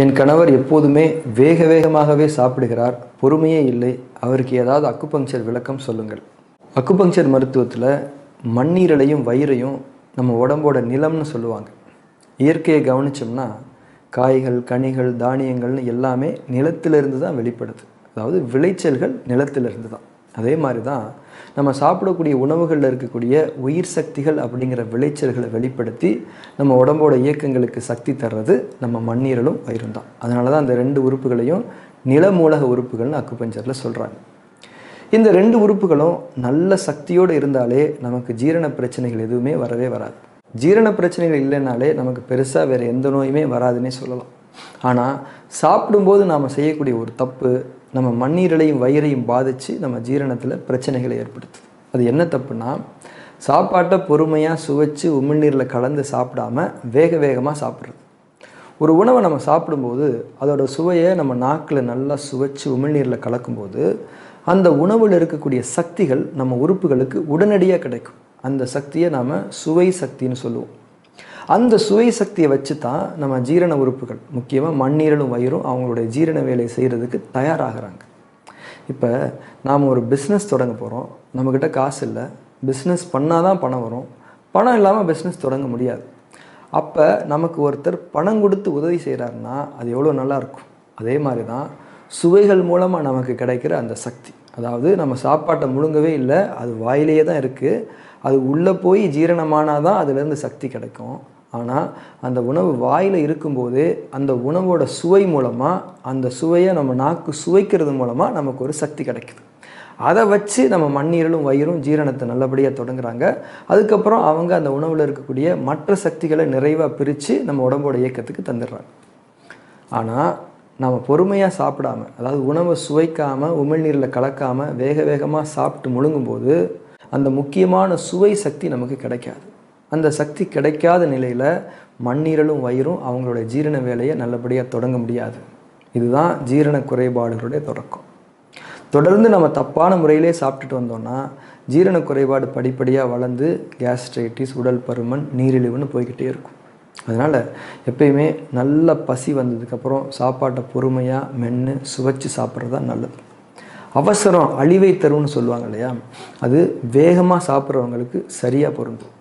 என் கணவர் எப்போதுமே வேக வேகமாகவே சாப்பிடுகிறார், பொறுமையே இல்லை. அவருக்கு ஏதாவது அக்குபங்க்சர் விளக்கம் சொல்லுங்கள். அக்குபங்க்சர் மருத்துவத்தில் மண்ணீரலையும் வயிறையும் நம்ம உடம்போட நிலம்னு சொல்லுவாங்க. இயற்கையை கவனித்தோம்னா காய்கள், கனிகள், தானியங்கள்னு எல்லாமே நிலத்திலிருந்து தான் வெளிப்படுது. அதாவது விளைச்சல்கள் நிலத்திலிருந்து தான். அதே மாதிரி தான் நம்ம சாப்பிடக்கூடிய உணவுகளில் இருக்கக்கூடிய உயிர் சக்திகள் அப்படிங்கிற விளைச்சல்களை வெளிப்படுத்தி நம்ம உடம்போட இயக்கங்களுக்கு சக்தி தர்றது நம்ம மண்ணீரலும் வயிறும் தான். அதனால தான் அந்த 2 உறுப்புகளையும் நிலமூலக உறுப்புகள்னு அக்குபஞ்சரில் சொல்கிறாங்க. இந்த 2 உறுப்புகளும் நல்ல சக்தியோடு இருந்தாலே நமக்கு ஜீரண பிரச்சனைகள் எதுவுமே வரவே வராது. ஜீரண பிரச்சனைகள் இல்லைனாலே நமக்கு பெருசாக வேறு எந்த நோயுமே வராதுன்னே சொல்லலாம். ஆனால் சாப்பிடும்போது நாம் செய்யக்கூடிய ஒரு தப்பு நம்ம மண்ணீரலையும் வயிறையும் பாதித்து நம்ம ஜீரணத்தில் பிரச்சனைகளை ஏற்படுத்துது. அது என்ன தப்புனா, சாப்பாட்டை பொறுமையாக சுவைச்சு உமிழ்நீரில் கலந்து சாப்பிடாமல் வேக வேகமாக சாப்பிட்றது. ஒரு உணவை நம்ம சாப்பிடும்போது அதோட சுவையை நம்ம நாக்கில் நல்லா சுவைச்சு உமிழ்நீரில் கலக்கும்போது அந்த உணவில் இருக்கக்கூடிய சக்திகள் நம்ம உறுப்புகளுக்கு உடனடியாக கிடைக்கும். அந்த சக்தியை நாம் சுவை சக்தின்னு சொல்லுவோம். அந்த சுவை சக்தியை வச்சு தான் நம்ம ஜீரண உறுப்புகள், முக்கியமாக மண்ணீரலும் வயிறும் அவங்களுடைய ஜீரண வேலையை செய்கிறதுக்கு தயாராகிறாங்க. இப்போ நாம் ஒரு பிஸ்னஸ் தொடங்க போகிறோம், நம்மக்கிட்ட காசு இல்லை, பிஸ்னஸ் பண்ணால் தான் பணம் வரும், பணம் இல்லாமல் பிஸ்னஸ் தொடங்க முடியாது. அப்போ நமக்கு ஒருத்தர் பணம் கொடுத்து உதவி செய்கிறாருன்னா அது எவ்வளோ நல்லாயிருக்கும். அதே மாதிரி தான் சுவைகள் மூலமாக நமக்கு கிடைக்கிற அந்த சக்தி. அதாவது நம்ம சாப்பாட்டை முழுங்கவே இல்லை, அது வாயிலேயே தான் இருக்குது, அது உள்ளே போய் ஜீரணமானால் தான் அதுலேருந்து சக்தி கிடைக்கும். ஆனால் அந்த உணவு வாயில் இருக்கும்போதே அந்த உணவோட சுவை மூலமாக, அந்த சுவையை நம்ம நாக்கு சுவைக்கிறது மூலமாக நமக்கு ஒரு சக்தி கிடைக்குது. அதை வச்சு நம்ம மண்ணீரலும் வயிறும் ஜீரணத்தை நல்லபடியாக தொடங்குறாங்க. அதுக்கப்புறம் அவங்க அந்த உணவில் இருக்கக்கூடிய மற்ற சக்திகளை நிறைவாக பிரித்து நம்ம உடம்போட இயக்கத்துக்கு தந்துடுறாங்க. ஆனால் நம்ம பொறுமையாக சாப்பிடாமல், அதாவது உணவை சுவைக்காமல் உமிழ்நீரில் கலக்காமல் வேக வேகமாக சாப்பிட்டு முழுங்கும்போது அந்த முக்கியமான சுவை சக்தி நமக்கு கிடைக்காது. அந்த சக்தி கிடைக்காத நிலையில் மண்ணீரலும் வயிறும் அவங்களுடைய ஜீரண வேலையை நல்லபடியாக தொடங்க முடியாது. இதுதான் ஜீரண குறைபாடுகளுடைய தொடக்கம். தொடர்ந்து நம்ம தப்பான முறையிலே சாப்பிட்டுட்டு வந்தோம்னா ஜீரண குறைபாடு படிப்படியாக வளர்ந்து கேஸ்ட்ரைட்டிஸ், உடல் பருமன், நீரிழிவுன்னு போய்கிட்டே இருக்கும். அதனால் எப்பயுமே நல்ல பசி வந்ததுக்கப்புறம் சாப்பாட்டை பொறுமையாக மென்று சுவைச்சு சாப்பிட்றது தான் நல்லது. அவசரம் அழிவை தரும்னு சொல்லுவாங்க இல்லையா, அது வேகமாக சாப்பிட்றவங்களுக்கு சரியாக பொருந்தும்.